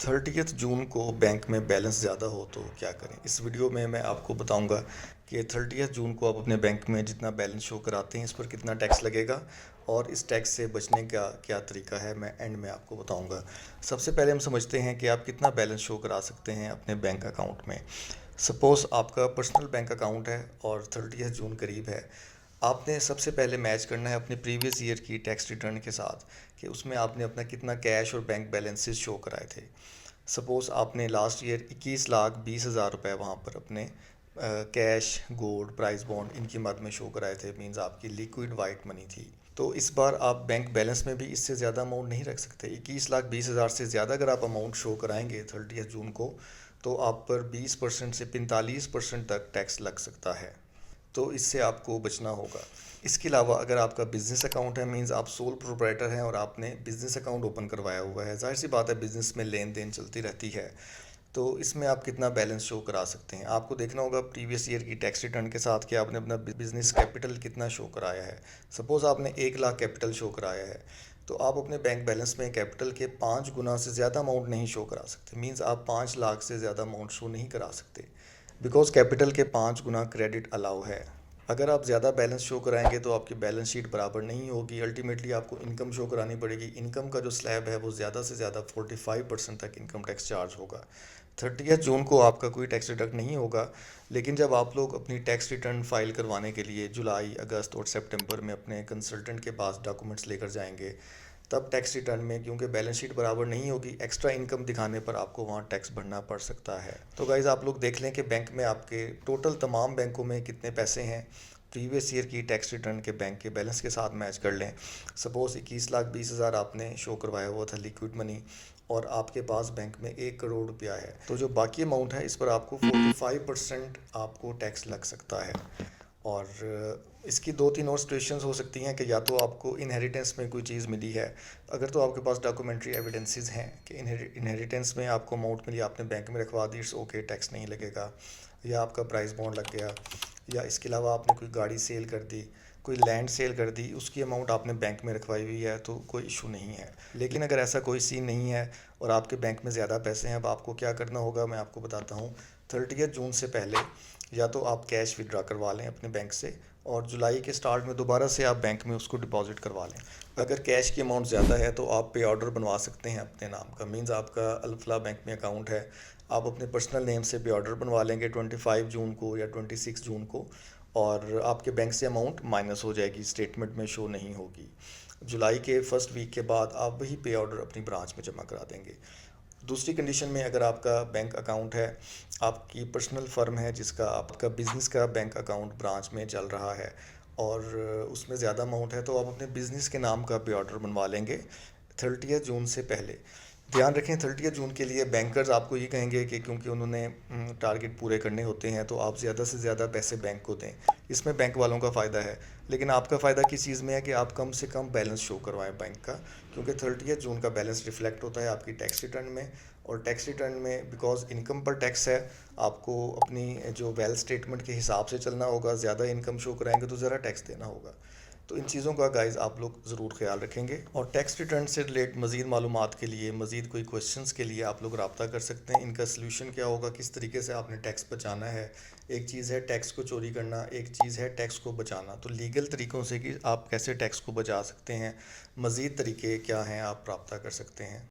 30 जून को बैंक में बैलेंस ज़्यादा हो तो क्या करें। इस वीडियो में मैं आपको बताऊंगा कि 30 जून को आप अपने बैंक में जितना बैलेंस शो कराते हैं इस पर कितना टैक्स लगेगा और इस टैक्स से बचने का क्या तरीका है, मैं एंड में आपको बताऊंगा। सबसे पहले हम समझते हैं कि आप कितना बैलेंस शो करा सकते हैं अपने बैंक अकाउंट में। सपोज़ आपका पर्सनल बैंक अकाउंट है और 30 जून करीब है। आपने सबसे पहले मैच करना है अपने प्रीवियस ईयर की टैक्स रिटर्न के साथ कि उसमें आपने अपना कितना कैश और बैंक बैलेंसेस शो कराए थे। सपोज़ आपने लास्ट ईयर 21,20,000 रुपये वहाँ पर अपने कैश, गोल्ड, प्राइस बॉन्ड इनकी मद में शो कराए थे। मींस आपकी लिक्विड वाइट मनी थी। तो इस बार आप बैंक बैलेंस में भी इससे ज़्यादा अमाउंट नहीं रख सकते। 21,20,000 से ज़्यादा अगर आप अमाउंट शो कराएंगे 30 जून को तो आप पर 20% से 45% तक टैक्स लग सकता है। तो इससे आपको बचना होगा। इसके अलावा अगर आपका बिज़नेस अकाउंट है, मींस आप सोल प्रोप्राइटर हैं और आपने बिज़नेस अकाउंट ओपन करवाया हुआ है, ज़ाहिर सी बात है बिज़नेस में लेन देन चलती रहती है। तो इसमें आप कितना बैलेंस शो करा सकते हैं, आपको देखना होगा प्रीवियस ईयर की टैक्स रिटर्न के साथ कि आपने अपना बिज़नेस कैपिटल कितना शो कराया है। सपोज़ आपने 1 लाख कैपिटल शो कराया है तो आप अपने बैंक बैलेंस में कैपिटल के 5 गुना से ज़्यादा अमाउंट नहीं शो करा सकते। मींस आप 5 लाख से ज़्यादा अमाउंट शो नहीं करा सकते बिकॉज़ कैपिटल के 5 गुना क्रेडिट अलाउ है। अगर आप ज़्यादा बैलेंस शो कराएंगे तो आपकी बैलेंस शीट बराबर नहीं होगी। अल्टीमेटली आपको इनकम शो करानी पड़ेगी। इनकम का जो स्लैब है वो ज़्यादा से ज़्यादा 45% तक इनकम टैक्स चार्ज होगा। 30 जून को आपका कोई टैक्स डिडक्ट नहीं होगा, लेकिन जब आप लोग अपनी टैक्स रिटर्न फाइल करवाने के लिए जुलाई, अगस्त और सितंबर में अपने कंसल्टेंट के पास डॉक्यूमेंट्स लेकर जाएंगे, तब टैक्स रिटर्न में क्योंकि बैलेंस शीट बराबर नहीं होगी, एक्स्ट्रा इनकम दिखाने पर आपको वहाँ टैक्स भरना पड़ सकता है। तो गाइज़ आप लोग देख लें कि बैंक में आपके टोटल तमाम बैंकों में कितने पैसे हैं। प्रीवियस ईयर की टैक्स रिटर्न के बैंक के बैलेंस के साथ मैच कर लें। सपोज़ 21,20,000 आपने शो करवाया हुआ था लिक्विड मनी और आपके पास बैंक में 1 करोड़ रुपया है, तो जो बाकी अमाउंट है इस पर आपको 45% आपको टैक्स लग सकता है। और इसकी 2-3 और सिचुएशंस हो सकती हैं कि या तो आपको इनहेरिटेंस में कोई चीज़ मिली है। अगर तो आपके पास डॉक्यूमेंट्री एविडेंसेस हैं कि इनहेरिटेंस में आपको अमाउंट मिली, आपने बैंक में रखवा दी, इट्स ओके, टैक्स नहीं लगेगा। या आपका प्राइस बॉन्ड लग गया, या इसके अलावा आपने कोई गाड़ी सेल कर दी, कोई लैंड सेल कर दी, उसकी अमाउंट आपने बैंक में रखवाई हुई है, तो कोई इशू नहीं है। लेकिन अगर ऐसा कोई सीन नहीं है और आपके बैंक में ज़्यादा पैसे हैं, अब आपको क्या करना होगा मैं आपको बताता हूँ। 30 जून से पहले या तो आप कैश विड्रा करवा लें अपने बैंक से और जुलाई के स्टार्ट में दोबारा से आप बैंक में उसको डिपॉजिट करवा लें। अगर कैश की अमाउंट ज़्यादा है तो आप पे ऑर्डर बनवा सकते हैं अपने नाम का। मीन्स आपका अल्फला बैंक में अकाउंट है, आप अपने पर्सनल नेम से पे ऑर्डर बनवा लेंगे 25 जून को या 26 जून को, और आपके बैंक से अमाउंट माइनस हो जाएगी, स्टेटमेंट में शो नहीं होगी। जुलाई के फर्स्ट वीक के बाद आप वही पे ऑर्डर अपनी ब्रांच में जमा करा देंगे। दूसरी कंडीशन में अगर आपका बैंक अकाउंट है, आपकी पर्सनल फर्म है जिसका आपका बिज़नेस का बैंक अकाउंट ब्रांच में चल रहा है और उसमें ज़्यादा अमाउंट है, तो आप अपने बिज़नेस के नाम का पे ऑर्डर बनवा लेंगे 30 जून से पहले। ध्यान रखें 30 जून के लिए बैंकर्स आपको ये कहेंगे कि क्योंकि उन्होंने टारगेट पूरे करने होते हैं तो आप ज़्यादा से ज़्यादा पैसे बैंक को दें। इसमें बैंक वालों का फ़ायदा है, लेकिन आपका फ़ायदा किस चीज़ में है कि आप कम से कम बैलेंस शो करवाएं बैंक का, क्योंकि 30 जून का बैलेंस रिफ्लेक्ट होता है आपकी टैक्स रिटर्न में। और टैक्स रिटर्न में बिकॉज इनकम पर टैक्स है, आपको अपनी जो वेल्थ स्टेटमेंट के हिसाब से चलना होगा। ज़्यादा इनकम शो कराएंगे तो ज़रा टैक्स देना होगा। तो इन चीज़ों का गाइस आप लोग ज़रूर ख्याल रखेंगे। और टैक्स रिटर्न से रिलेट मज़ीद मालूमात के लिए, मज़ीद कोई क्वेश्चंस के लिए आप लोग रब्ता कर सकते हैं। इनका सलूशन क्या होगा, किस तरीके से आपने टैक्स बचाना है। एक चीज़ है टैक्स को चोरी करना, एक चीज़ है टैक्स को बचाना। तो लीगल तरीक़ों से कि आप कैसे टैक्स को बचा सकते हैं, मज़ीद तरीके क्या हैं, आप रब्ता कर सकते हैं।